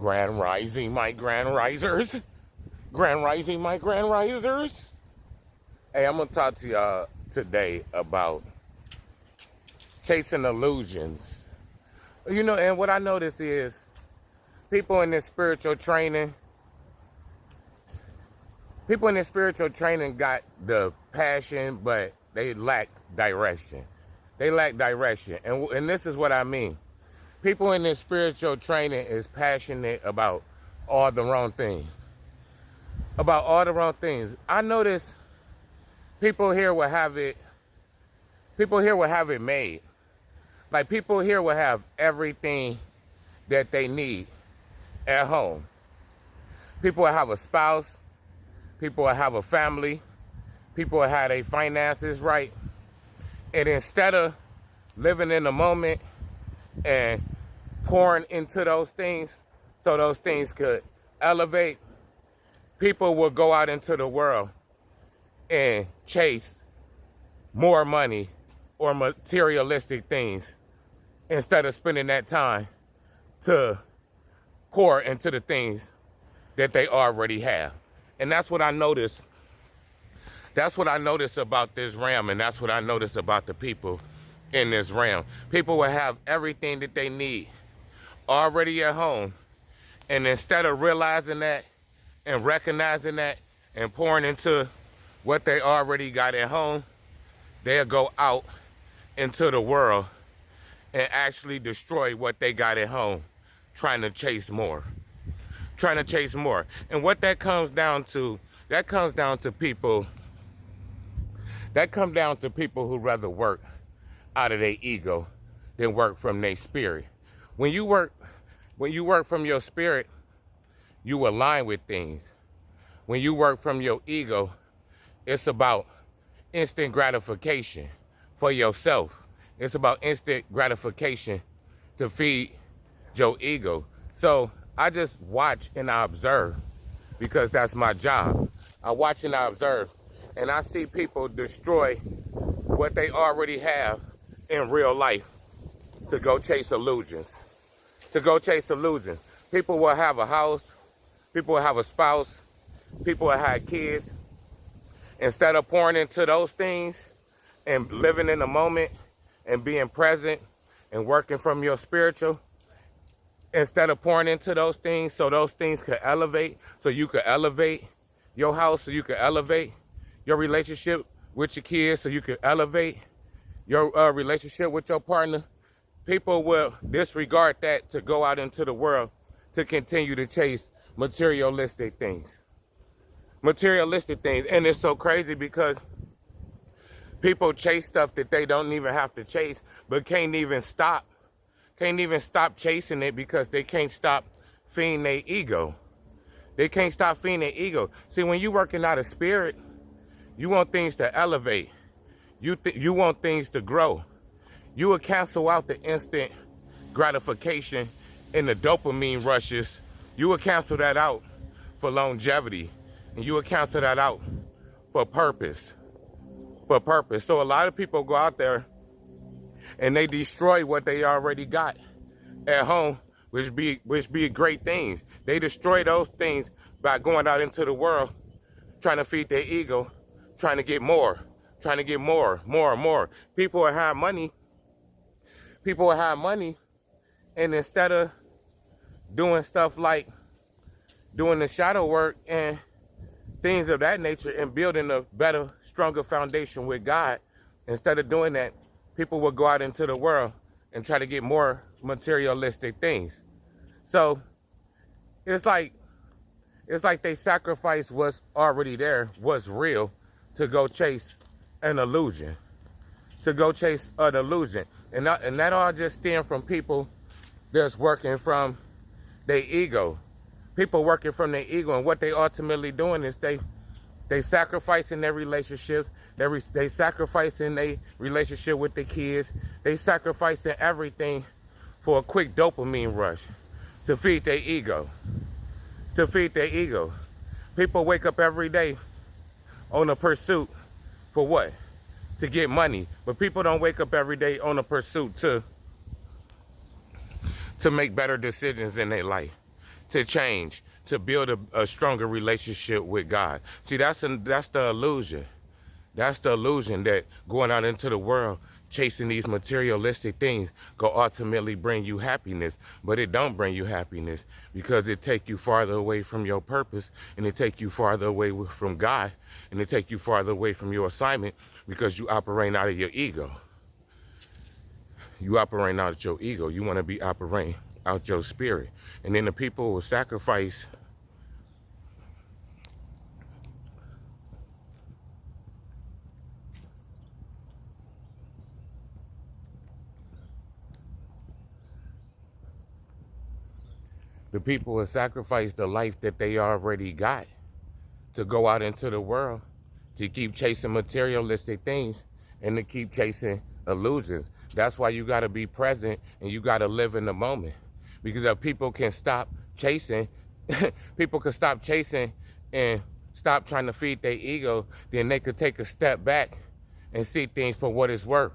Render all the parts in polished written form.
Grand Rising, my Grand Risers. Grand Rising, my Grand Risers. Hey, I'm going to talk to y'all today about chasing illusions. You know, and what I notice is people in this spiritual training got the passion, but they lack direction. They lack direction. And this is what I mean. People in this spiritual training is passionate about all the wrong things. About all the wrong things. I notice people here will have it made. Like, people here will have everything that they need at home. People will have a spouse. People will have a family. People will have their finances right. And instead of living in the moment and pouring into those things so those things could elevate, people will go out into the world and chase more money or materialistic things instead of spending that time to pour into the things that they already have. And that's what I notice. That's what I notice about this realm, and that's what I notice about the people in this realm. People will have everything that they need already at home, and instead of realizing that and recognizing that and pouring into what they already got at home, they'll go out into the world and actually destroy what they got at home, trying to chase more. And what that comes down to people who rather work out of their ego than work from their spirit. When you work from your spirit, you align with things. When you work from your ego, it's about instant gratification for yourself. It's about instant gratification to feed your ego. So I just watch and I observe, because that's my job. I watch and I observe, and I see people destroy what they already have in real life to go chase illusions. People will have a house. People will have a spouse. People will have kids. Instead of pouring into those things and living in the moment and being present and working from your spiritual, instead of pouring into those things so those things could elevate, so you could elevate your house, so you could elevate your relationship with your kids, so you could elevate your relationship with your partner, people will disregard that to go out into the world to continue to chase materialistic things. And it's so crazy because people chase stuff that they don't even have to chase, but can't even stop chasing it because they can't stop feeding their ego. See, when you're working out of spirit, you want things to elevate. You want things to grow. You will cancel out the instant gratification and the dopamine rushes. You will cancel that out for longevity. And you will cancel that out for purpose. So a lot of people go out there and they destroy what they already got at home, which be great things. They destroy those things by going out into the world, trying to feed their ego, trying to get more. People will have money, and instead of doing stuff like doing the shadow work and things of that nature and building a better, stronger foundation with God, instead of doing that, people will go out into the world and try to get more materialistic things. So it's like they sacrifice what's already there, what's real, to go chase an illusion. And that all just stems from people that's working from their ego. People working from their ego, and what they ultimately doing is they sacrificing their relationships. They sacrificing their relationship with the kids. They sacrificing everything for a quick dopamine rush to feed their ego. People wake up every day on a pursuit for what? To get money. But people don't wake up every day on a pursuit to make better decisions in their life, to change, to build a stronger relationship with God. See, that's the illusion. That's the illusion that going out into the world, chasing these materialistic things, go ultimately bring you happiness. But it don't bring you happiness, because it take you farther away from your purpose, and it take you farther away from God, and it take you farther away from your assignment, because you operate out of your ego. You operate out of your ego. You want to be operating out your spirit. And then the people will sacrifice the life that they already got to go out into the world, to keep chasing materialistic things and to keep chasing illusions. That's why you got to be present and you got to live in the moment. Because if people can stop chasing, people can stop chasing and stop trying to feed their ego, then they could take a step back and see things for what it's worth.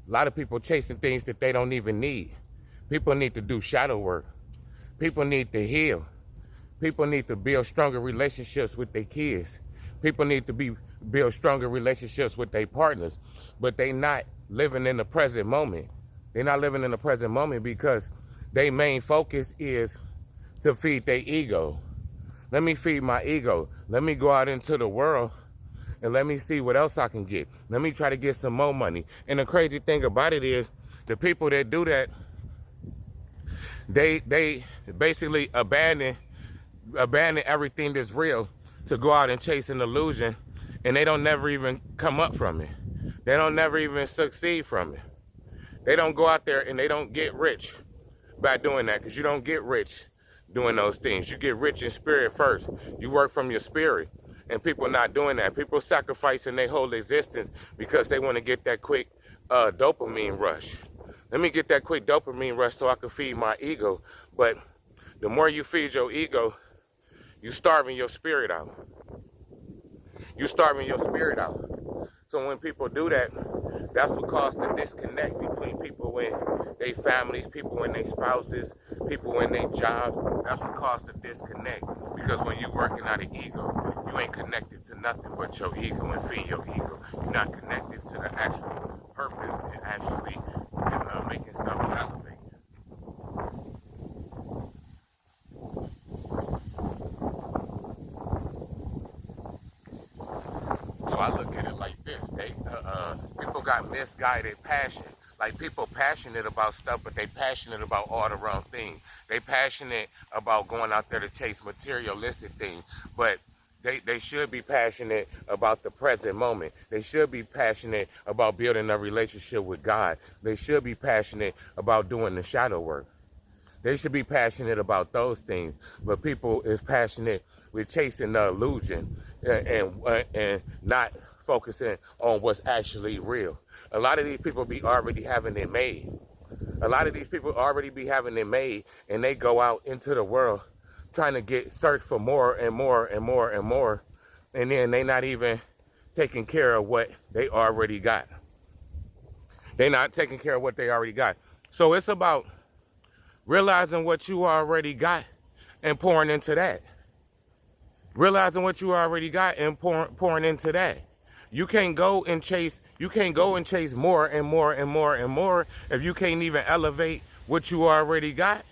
A lot of people chasing things that they don't even need. People need to do shadow work. People need to heal. People need to build stronger relationships with their kids. People need to build stronger relationships with their partners. But they not living in the present moment. They're not living in the present moment because their main focus is to feed their ego. Let me feed my ego. Let me go out into the world and let me see what else I can get. Let me try to get some more money. And the crazy thing about it is, the people that do that, they basically abandon everything that's real to go out and chase an illusion, and they don't never even come up from it. They don't never even succeed from it. They don't go out there and they don't get rich by doing that, because you don't get rich doing those things. You get rich in spirit first. You work from your spirit, and people not doing that. People sacrificing their whole existence because they want to get that quick dopamine rush. Let me get that quick dopamine rush so I can feed my ego. But the more you feed your ego, you starving your spirit out. You starving your spirit out. So when people do that, that's what causes the disconnect between people and their families, people and their spouses, people and their jobs. That's what causes the disconnect. Because when you're working out of ego, you ain't connected to nothing but your ego and feed your ego. You're not connected to the actual purpose and actually making stuff elevate. So I look at it like this: people got misguided passion. Like, people passionate about stuff, but they passionate about all the wrong things. They passionate about going out there to chase materialistic things, but they should be passionate about the present moment. They should be passionate about building a relationship with God. They should be passionate about doing the shadow work. They should be passionate about those things. But people is passionate with chasing the illusion and not focusing on what's actually real. A lot of these people be already having it made. A lot of these people already be having it made, and they go out into the world trying to search for more and more and more and more, and then they not even taking care of what they already got. They're not taking care of what they already got. So it's about realizing what you already got and pouring into that. Realizing what you already got and pouring into that. You can't go and chase more and more and more and more if you can't even elevate what you already got.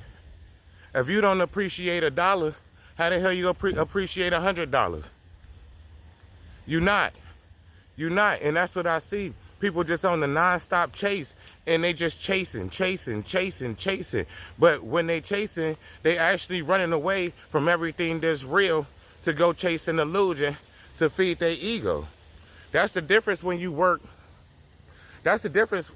If you don't appreciate $1, how the hell you appreciate $100? You're not. And that's what I see. People just on the non-stop chase, and they just chasing. But when they chasing, they actually running away from everything that's real to go chase an illusion to feed their ego. That's the difference when you work. That's the difference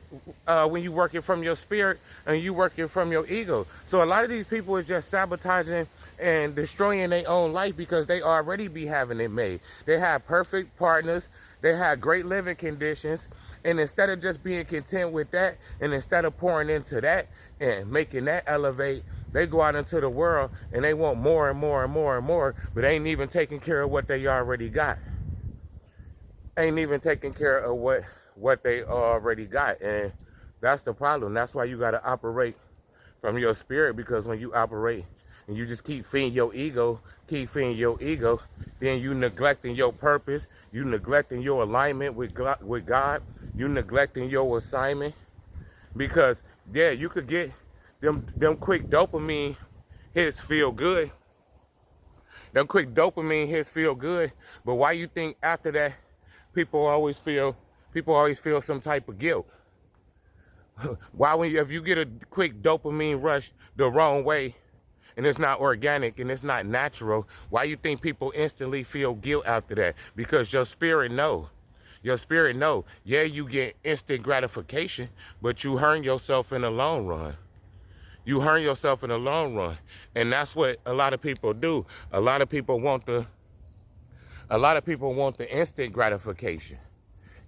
when you working from your spirit and you working from your ego. So a lot of these people is just sabotaging and destroying their own life because they already be having it made. They have perfect partners. They have great living conditions. And instead of just being content with that, and instead of pouring into that and making that elevate, they go out into the world and they want more and more and more and more, but they ain't even taking care of what they already got. Ain't even taking care of what they already got. And that's the problem. That's why you got to operate from your spirit, because when you operate and you just keep feeding your ego, then you neglecting your purpose, you neglecting your alignment with God, you neglecting your assignment. Because yeah, you could get them quick dopamine hits feel good. Them quick dopamine hits feel good, but why you think after that people always feel some type of guilt? Why, if you get a quick dopamine rush the wrong way, and it's not organic and it's not natural, why you think people instantly feel guilt after that? Because your spirit know. Your spirit know. Yeah, you get instant gratification, but you hurt yourself in the long run. You hurt yourself in the long run. And that's what a lot of people do. A lot of people want the instant gratification.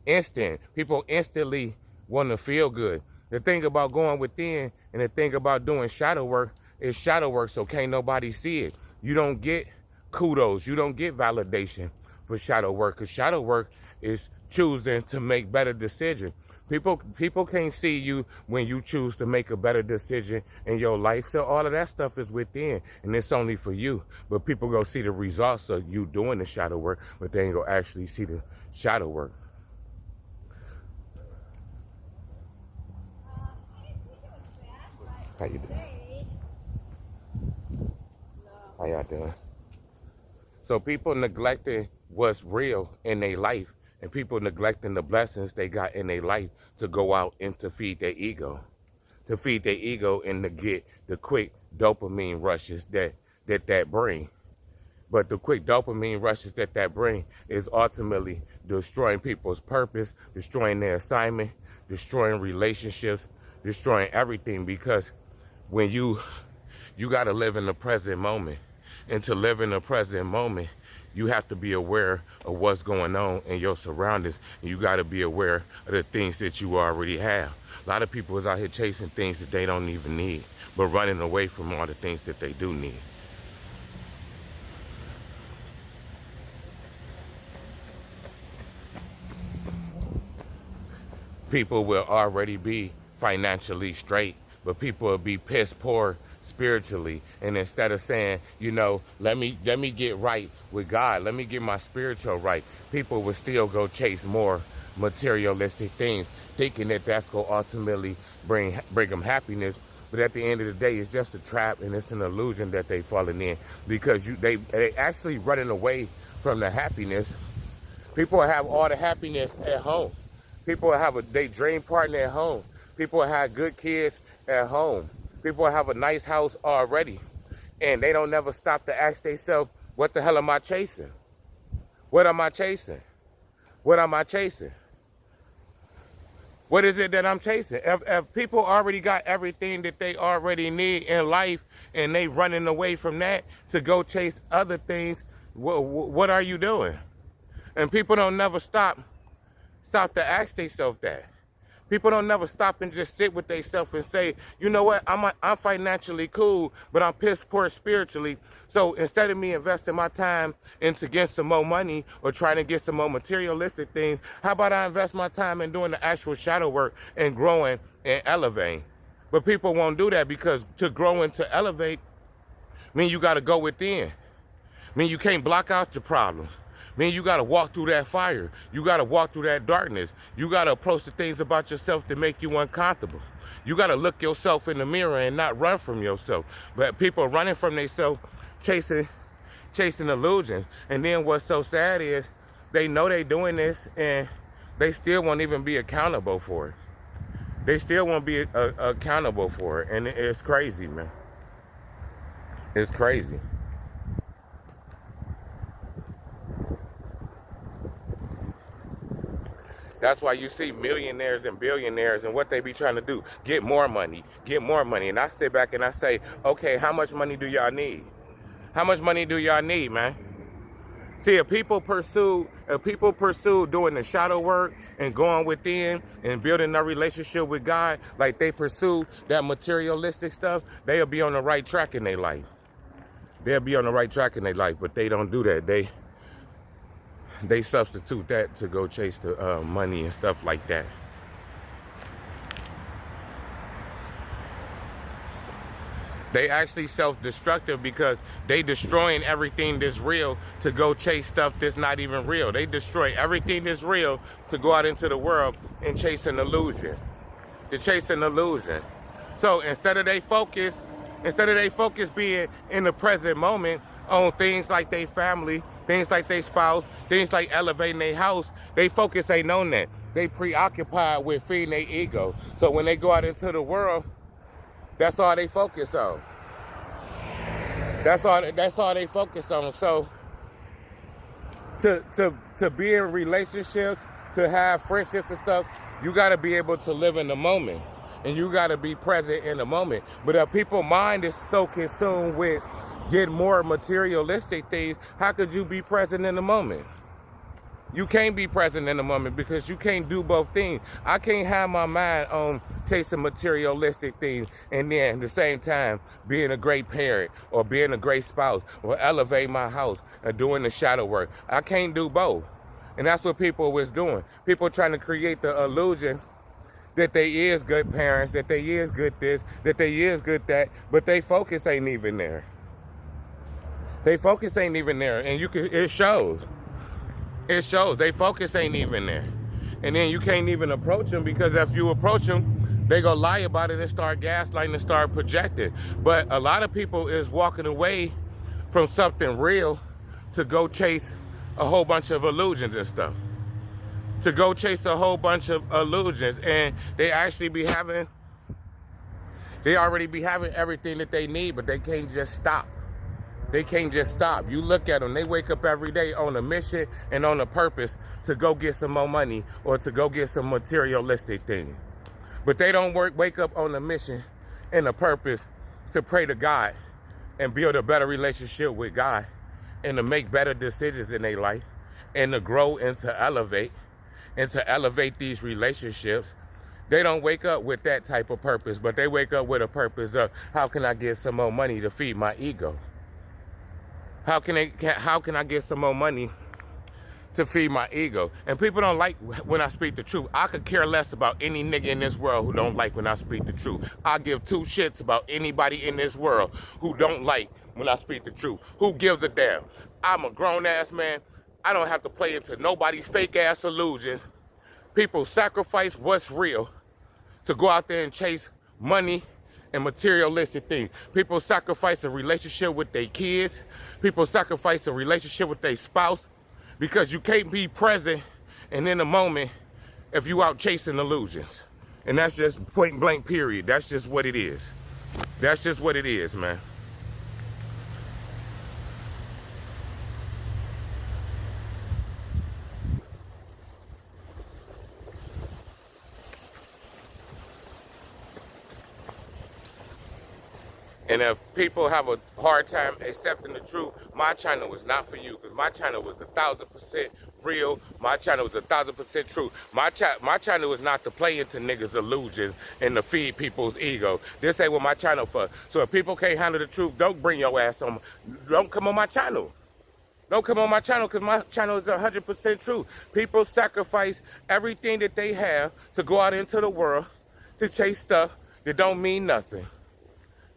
Instant. People instantly want to feel good. The thing about going within and the thing about doing shadow work is shadow work, so can't nobody see it. You don't get kudos. You don't get validation for shadow work, because shadow work is choosing to make better decisions. People can't see you when you choose to make a better decision in your life. So all of that stuff is within, and it's only for you. But people go see the results of you doing the shadow work, but they ain't gonna actually see the shadow work. How you doing? How y'all doing? So people neglecting what's real in their life, and people neglecting the blessings they got in their life to go out and to feed their ego. To feed their ego and to get the quick dopamine rushes that bring. But the quick dopamine rushes that bring is ultimately destroying people's purpose, destroying their assignment, destroying relationships, destroying everything. Because when you got to live in the present moment. And to live in the present moment, you have to be aware of what's going on in your surroundings. And you got to be aware of the things that you already have. A lot of people is out here chasing things that they don't even need, but running away from all the things that they do need. People will already be financially straight, but people will be piss poor spiritually. And instead of saying, you know, let me get right with God, let me get my spiritual right, people will still go chase more materialistic things, thinking that that's going to ultimately bring them happiness. But at the end of the day, it's just a trap, and it's an illusion that they falling in, because they actually running away from the happiness. People have all the happiness at home. People have they dream partner at home. People have good kids at home. People have a nice house already, and they don't never stop to ask themselves, what the hell am I chasing? What am I chasing? What am I chasing? What is it that I'm chasing? If people already got everything that they already need in life, and they running away from that to go chase other things, what are you doing? And people don't never stop to ask themselves that. People don't never stop and just sit with themselves and say, you know what, I'm financially cool, but I'm piss poor spiritually. So instead of me investing my time into getting some more money or trying to get some more materialistic things, how about I invest my time in doing the actual shadow work and growing and elevating? But people won't do that, because to grow and to elevate mean you got to go within. Mean you can't block out your problems. Man, you got to walk through that fire. You got to walk through that darkness. You got to approach the things about yourself that make you uncomfortable. You got to look yourself in the mirror and not run from yourself. But people are running from themselves, chasing illusions. And then what's so sad is they know they doing this, and they still won't even be accountable for it. They still won't be accountable for it. And it's crazy, man. It's crazy. That's why you see millionaires and billionaires, and what they be trying to do, get more money, get more money. And I sit back and I say, okay, how much money do y'all need? How much money do y'all need, man? See, if people pursue doing the shadow work and going within and building a relationship with God, like they pursue that materialistic stuff, they'll be on the right track in their life. They'll be on the right track in their life, but they don't do that. They substitute that to go chase the money and stuff like that. They actually self-destructive because they destroying everything that's real to go chase stuff that's not even real. They destroy everything that's real to go out into the world and chase an illusion. To chase an illusion. So instead of they focus being in the present moment on things like their family, things like their spouse, things like elevating their house, they focus ain't on that. They preoccupied with feeding their ego. So when they go out into the world, that's all they focus on. That's all they focus on. So to be in relationships, to have friendships and stuff, you gotta be able to live in the moment. And you gotta be present in the moment. But if people's mind is so consumed with getting more materialistic things, how could you be present in the moment? You can't be present in the moment because you can't do both things. I can't have my mind on chasing materialistic things and then at the same time being a great parent or being a great spouse or elevating my house and doing the shadow work. I can't do both. And that's what people was doing. People trying to create the illusion that they is good parents, that they is good this, that they is good that, but they focus ain't even there. They focus ain't even there, and it shows. It shows. They focus ain't even there. And then you can't even approach them because if you approach them, they gonna lie about it and start gaslighting and start projecting. But a lot of people is walking away from something real to go chase a whole bunch of illusions and stuff. To go chase a whole bunch of illusions. And they actually already be having everything that they need, but they can't just stop. They can't just stop. You look at them, they wake up every day on a mission and on a purpose to go get some more money or to go get some materialistic thing. But they don't wake up on a mission and a purpose to pray to God and build a better relationship with God and to make better decisions in their life and to grow and to elevate these relationships. They don't wake up with that type of purpose, but they wake up with a purpose of how can I get some more money to feed my ego? How can I get some more money to feed my ego? And people don't like when I speak the truth. I could care less about any nigga in this world who don't like when I speak the truth. I give two shits about anybody in this world who don't like when I speak the truth. Who gives a damn? I'm a grown ass man. I don't have to play into nobody's fake ass illusion. People sacrifice what's real to go out there and chase money and materialistic things. People sacrifice a relationship with their kids. People sacrifice a relationship with their spouse because you can't be present and in the moment if you out chasing illusions. And that's just point blank period. That's just what it is. That's just what it is, man. And if people have a hard time accepting the truth, my channel was not for you because my channel was 1,000% real. My channel was 1,000% true. My channel is not to play into niggas' illusions and to feed people's ego. This ain't what my channel for. So if people can't handle the truth, don't bring your ass on. Don't come on my channel. Don't come on my channel because my channel is 100% true. People sacrifice everything that they have to go out into the world to chase stuff that don't mean nothing.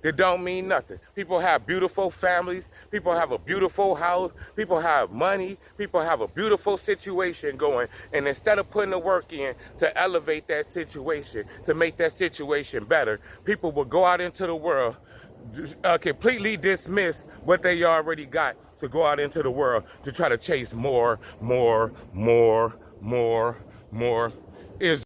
That don't mean nothing. People have beautiful families. People have a beautiful house. People have money. People have a beautiful situation going. And instead of putting the work in to elevate that situation, to make that situation better, people will go out into the world, completely dismiss what they already got to go out into the world to try to chase more. Is